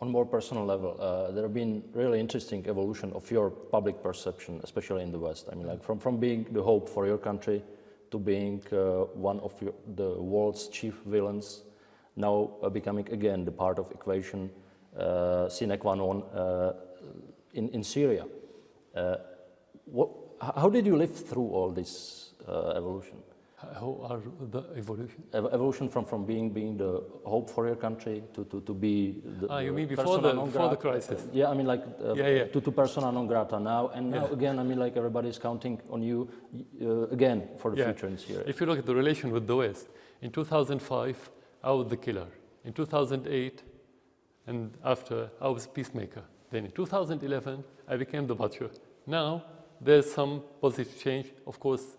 On more personal level, there have been really interesting evolution of your public perception, especially in the West. I mean, like from being the hope for your country to being one of the world's chief villains, now becoming again the part of equation sine qua non in Syria. How did you live through all this evolution? How are the evolution? Evolution from being the hope for your country to be the you mean before the crisis? Yeah, I mean like to persona non grata now, and now again, I mean like everybody's counting on you again for the future in Syria. If you look at the relation with the West, in 2005 I was the killer. In 2008 and after I was a peacemaker. Then in 2011 I became the butcher. Now there's some positive change, of course.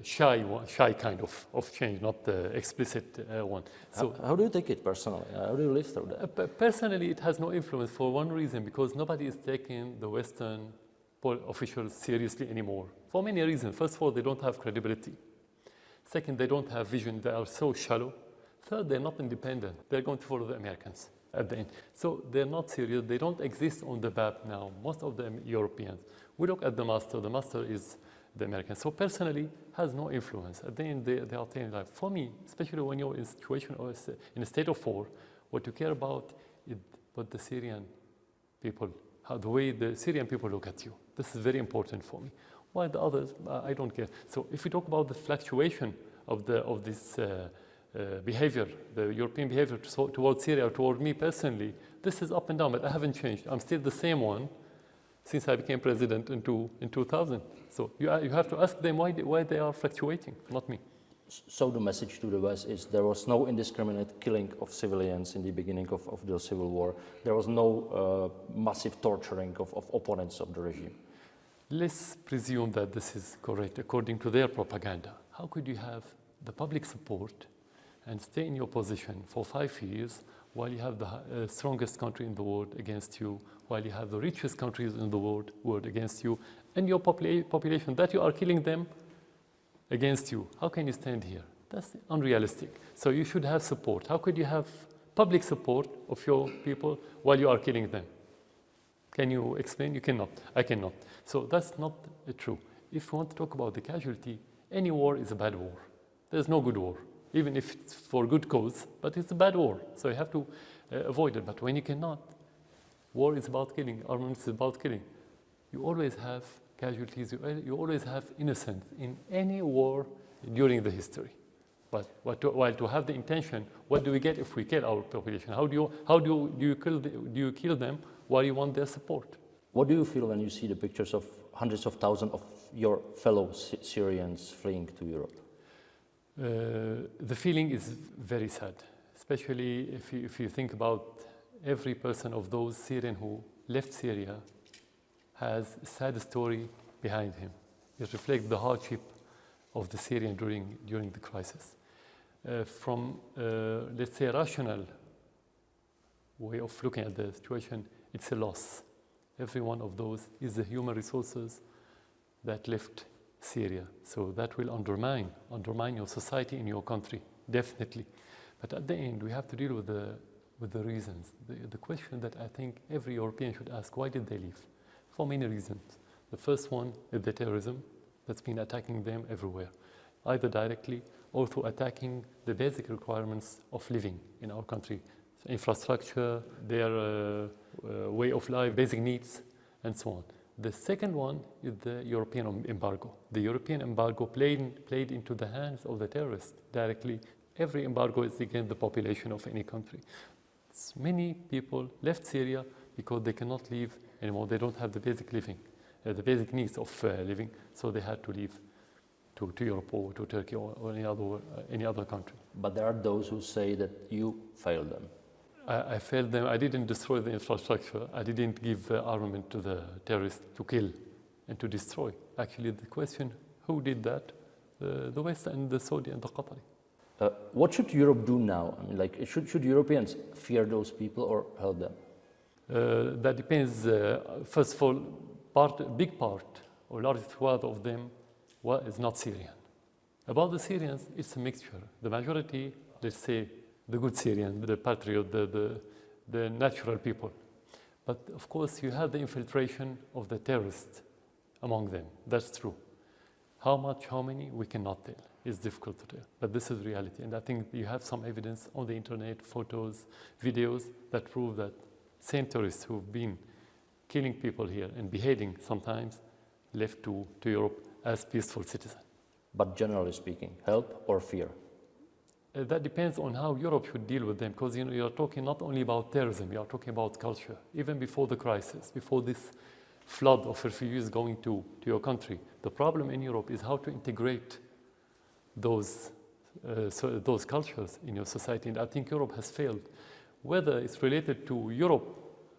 Shy kind of change, not the explicit one. So how do you take it personally? How do you live through that? Personally, it has no influence for one reason, because nobody is taking the Western officials seriously anymore. For many reasons. First of all, they don't have credibility. Second, they don't have vision. They are so shallow. Third, they're not independent. They're going to follow the Americans at the end. So they're not serious. They don't exist on the map now. Most of them Europeans. We look at the master. The master is the Americans. So personally, has no influence. At the end, they are telling life. For me, especially when you're in a situation or in a state of war, what you care about is what the Syrian people, the way the Syrian people look at you. This is very important for me. While the others, I don't care. So if we talk about the fluctuation of this behavior, the European behavior towards Syria, or toward me personally, this is up and down, but I haven't changed. I'm still the same one since I became president in 2000. So you have to ask them why they are fluctuating, not me. So the message to the West is there was no indiscriminate killing of civilians in the beginning of the civil war. There was no massive torturing of opponents of the regime. Let's presume that this is correct according to their propaganda. How could you have the public support and stay in your position for 5 years while you have the strongest country in the world against you, while you have the richest countries in the world against you, and your population that you are killing them against you? How can you stand here? That's unrealistic. So you should have support. How could you have public support of your people while you are killing them? Can you explain? You cannot. I cannot. So that's not true. If we want to talk about the casualty, any war is a bad war. There's no good war, even if it's for good cause, but it's a bad war. So you have to avoid it. But when you cannot, war is about killing, armaments is about killing. You always have casualties, you always have innocents in any war during the history. But while to have the intention, what do we get if we kill our population? How do you kill them while you want their support? What do you feel when you see the pictures of hundreds of thousands of your fellow Syrians fleeing to Europe? The feeling is very sad, especially if you think about every person of those Syrians who left Syria has a sad story behind him. It reflects the hardship of the Syrian during the crisis. From, let's say, a rational way of looking at the situation, it's a loss. Every one of those is the human resources that left Syria. So that will undermine your society in your country, definitely. But at the end, we have to deal with the reasons. The question that I think every European should ask, why did they leave? For many reasons. The first one is the terrorism that's been attacking them everywhere, either directly or through attacking the basic requirements of living in our country. Infrastructure, their way of life, basic needs, and so on. The second one is the European embargo. The European embargo played into the hands of the terrorists directly. Every embargo is against the population of any country. Many people left Syria because they cannot live anymore. They don't have the basic living, the basic needs of living, so they had to leave to Europe or to Turkey or any other country. But there are those who say that you failed them. I failed them. I didn't destroy the infrastructure. I didn't give armament to the terrorists to kill and to destroy. Actually, the question, who did that? The West and the Saudi and the Qatari. What should Europe do now? I mean, like, should Europeans fear those people or help them? That depends. First of all, big part, or large swath of them, is not Syrian. About the Syrians, it's a mixture. The majority, let's say, the good Syrian, the patriot, the natural people. But of course, you have the infiltration of the terrorists among them. That's true. How much, how many, we cannot tell. It's difficult to tell, but this is reality. And I think you have some evidence on the internet, photos, videos that prove that same terrorists who've been killing people here and beheading sometimes left to Europe as peaceful citizens. But generally speaking, help or fear? That depends on how Europe should deal with them, because you're talking not only about terrorism, you're talking about culture. Even before the crisis, before this flood of refugees going to your country, the problem in Europe is how to integrate those cultures in your society. And I think Europe has failed. Whether it's related to Europe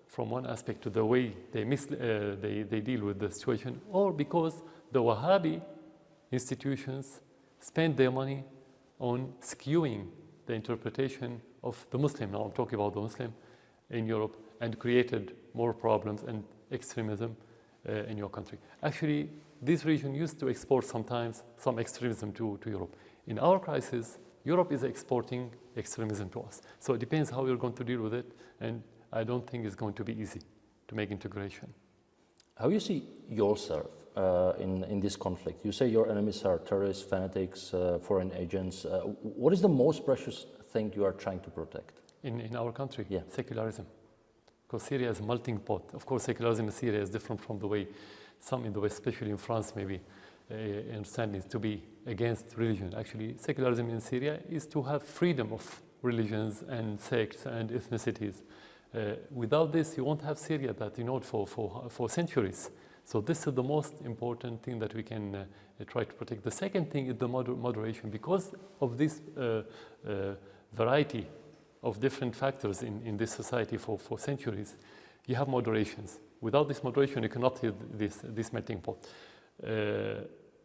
from one aspect to the way they deal with the situation, or because the Wahhabi institutions spend their money on skewing the interpretation of the Muslim, now I'm talking about the Muslim in Europe, and created more problems and extremism in your country. Actually, this region used to export sometimes some extremism to Europe. In our crisis, Europe is exporting extremism to us. So it depends how you're going to deal with it, and I don't think it's going to be easy to make integration. How you see yourself in this conflict? You say your enemies are terrorists, fanatics, foreign agents. What is the most precious thing you are trying to protect? In our country? Yeah. Secularism. Because Syria is a melting pot. Of course, secularism in Syria is different from the way some in the West, especially in France, maybe understand is to be against religion. Actually, secularism in Syria is to have freedom of religions and sects and ethnicities. Without this, you won't have Syria that you know for centuries. So this is the most important thing that we can try to protect. The second thing is the moderation. Because of this variety of different factors in this society for centuries, you have moderations. Without this moderation, you cannot hit this melting pot.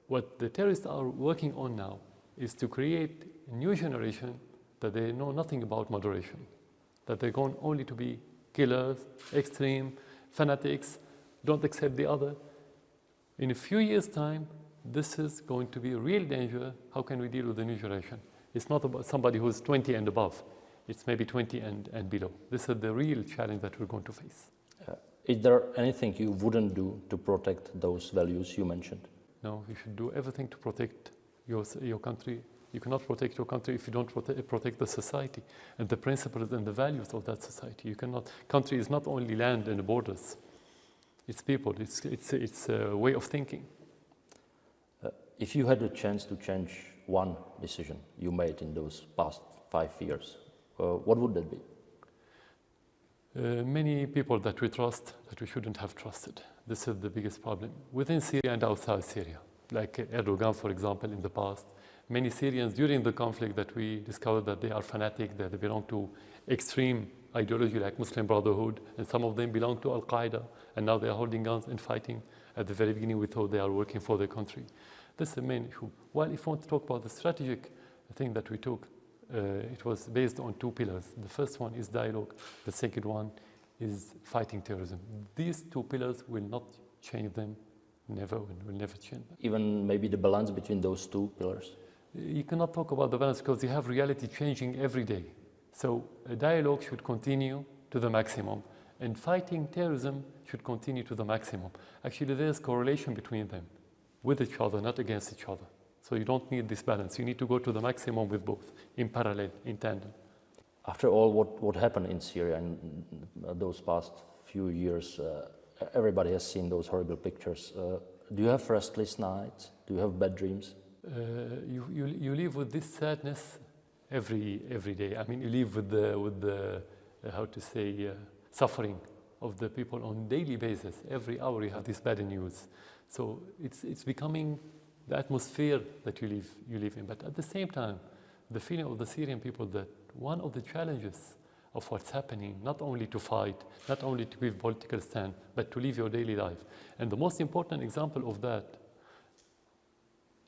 What the terrorists are working on now is to create a new generation that they know nothing about moderation, that they're going only to be killers, extreme, fanatics, don't accept the other. In a few years' time, this is going to be a real danger. How can we deal with the new generation? It's not about somebody who's 20 and above. It's maybe 20 and below. This is the real challenge that we're going to face. Is there anything you wouldn't do to protect those values you mentioned? No, you should do everything to protect your country. You cannot protect your country if you don't protect the society and the principles and the values of that society. You cannot. Country is not only land and borders. It's people. It's a way of thinking. If you had a chance to change one decision you made in those past 5 years, what would that be? Many people that we trust that we shouldn't have trusted. This is the biggest problem within Syria and outside Syria. Like Erdogan, for example, in the past. Many Syrians during the conflict that we discovered that they are fanatic, that they belong to extreme ideology like Muslim Brotherhood, and some of them belong to Al-Qaeda, and now they are holding guns and fighting. At the very beginning, we thought they are working for their country. This is the main issue. While if you want to talk about the strategic thing that we took, it was based on 2 pillars. The first one is dialogue. The second one is fighting terrorism. These 2 pillars will not change them, never, will never change them. Even maybe the balance between those 2 pillars? You cannot talk about the balance because you have reality changing every day. So a dialogue should continue to the maximum, and fighting terrorism should continue to the maximum. Actually, there's correlation between them, with each other, not against each other. So you don't need this balance. You need to go to the maximum with both, in parallel, in tandem. After all what happened in Syria in those past few years, everybody has seen those horrible pictures. Do you have restless nights? Do you have bad dreams? You live with this sadness every day. I mean, you live with the how to say, suffering of the people on daily basis. Every hour you have this bad news. So it's becoming the atmosphere that you live in. But at the same time, the feeling of the Syrian people that one of the challenges of what's happening, not only to fight, not only to give political stand, but to live your daily life. And the most important example of that,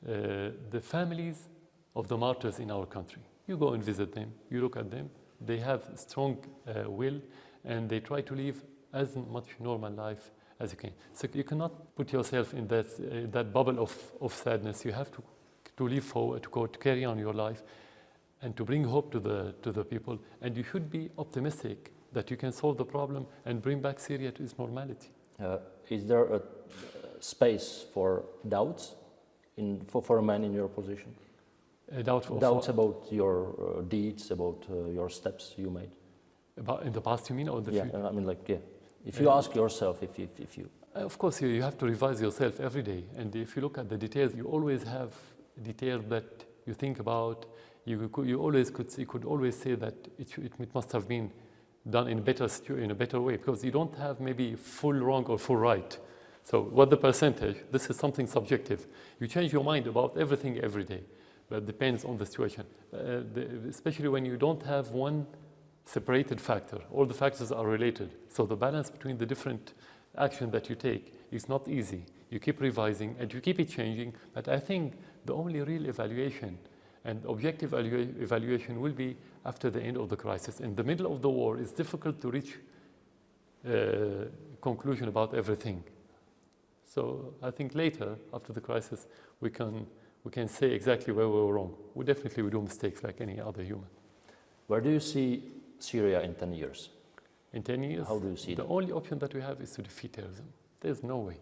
the families of the martyrs in our country. You go and visit them, you look at them, they have strong will, and they try to live as much normal life as you can. So you cannot put yourself in that bubble of sadness. You have to live forward, to carry on your life, and to bring hope to the people. And you should be optimistic that you can solve the problem and bring back Syria to its normality. Is there a space for doubts for a man in your position? Doubts about your deeds, about your steps you made? About in the past, you mean, or the future? I mean, like, yeah. If you ask yourself, if you... Of course, you have to revise yourself every day. And if you look at the details, you always have details that you think about. You could always say that it must have been done in a better way, because you don't have maybe full wrong or full right. So what the percentage, this is something subjective. You change your mind about everything every day, but it depends on the situation. Especially when you don't have one separated factor. All the factors are related. So the balance between the different action that you take is not easy. You keep revising and you keep it changing, but I think the only real evaluation and objective evaluation will be after the end of the crisis. In the middle of the war, it's difficult to reach a conclusion about everything. So I think later, after the crisis, we can say exactly where we were wrong. We definitely will do mistakes like any other human. Where do you see Syria in 10 years? In 10 years, how do you see the only option that we have is to defeat terrorism. There's no way.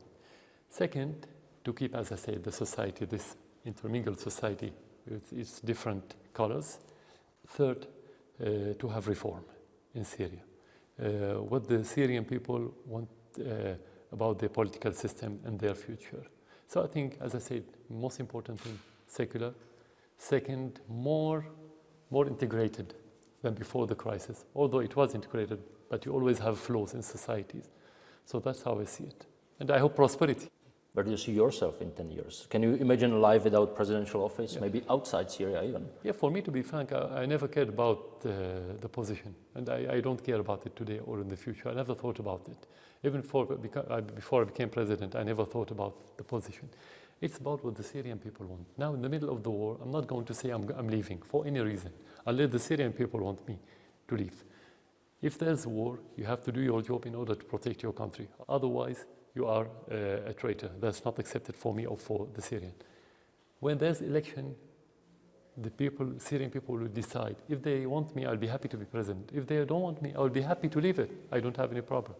Second, to keep, as I said, the society, this intermingled society with its different colors. Third, to have reform in Syria. What the Syrian people want about their political system and their future. So I think, as I said, most important thing, secular. Second, more integrated than before the crisis. Although it was integrated, but you always have flaws in societies. So that's how I see it. And I hope prosperity. Where do you see yourself in 10 years? Can you imagine a life without presidential office, maybe outside Syria even? Yeah, for me, to be frank, I never cared about the position. And I don't care about it today or in the future. I never thought about it. Even before I became president, I never thought about the position. It's about what the Syrian people want. Now, in the middle of the war, I'm not going to say I'm leaving for any reason, unless the Syrian people want me to leave. If there's war, you have to do your job in order to protect your country. Otherwise, you are a traitor. That's not accepted for me or for the Syrian. When there's election, the Syrian people will decide. If they want me, I'll be happy to be president. If they don't want me, I'll be happy to leave it. I don't have any problem.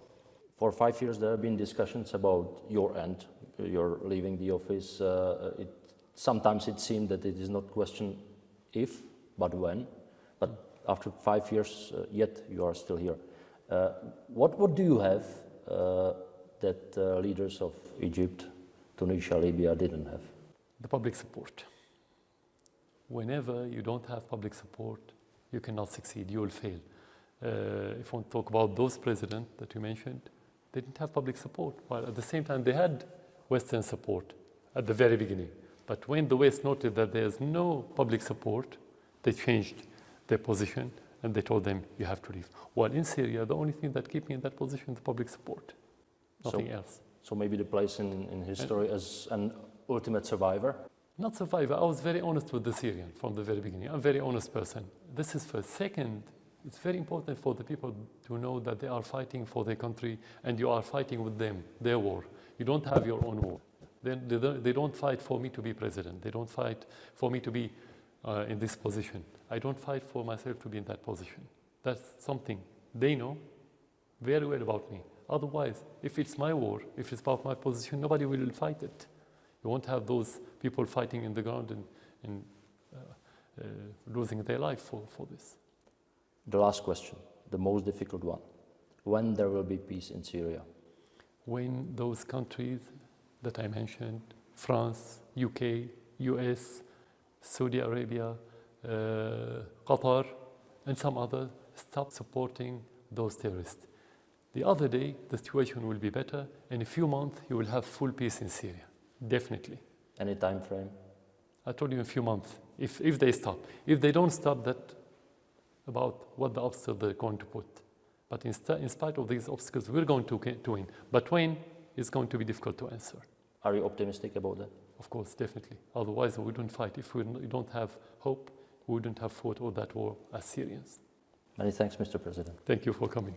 For 5 years, there have been discussions about your end. You're leaving the office. Sometimes it seemed that it is not question if, but when. But after 5 years, yet you are still here. What do you have that leaders of Egypt, Tunisia, Libya didn't have? The public support. Whenever you don't have public support, you cannot succeed, you will fail. If we talk about those presidents that you mentioned, they didn't have public support, while at the same time they had Western support at the very beginning. But when the West noted that there's no public support, they changed their position and they told them, you have to leave. While in Syria, the only thing that kept me in that position is the public support. Nothing else. So maybe the place in history as an ultimate survivor? Not survivor. I was very honest with the Syrian from the very beginning. I'm a very honest person. This is first. Second, it's very important for the people to know that they are fighting for their country and you are fighting with them, their war. You don't have your own war. They don't fight for me to be president. They don't fight for me to be in this position. I don't fight for myself to be in that position. That's something they know very well about me. Otherwise, if it's my war, if it's about my position, nobody will fight it. You won't have those people fighting in the ground and losing their life for this. The last question, the most difficult one. When there will be peace in Syria? When those countries that I mentioned, France, UK, US, Saudi Arabia, Qatar, and some others, stop supporting those terrorists. The other day, the situation will be better. In a few months, you will have full peace in Syria. Definitely. Any time frame? I told you in a few months, if they stop. If they don't stop, that about what the obstacles they're going to put. But in spite of these obstacles, we're going to win. But when, it's going to be difficult to answer. Are you optimistic about that? Of course, definitely. Otherwise, we wouldn't fight. If we don't have hope, we wouldn't have fought all that war as Syrians. Many thanks, Mr. President. Thank you for coming.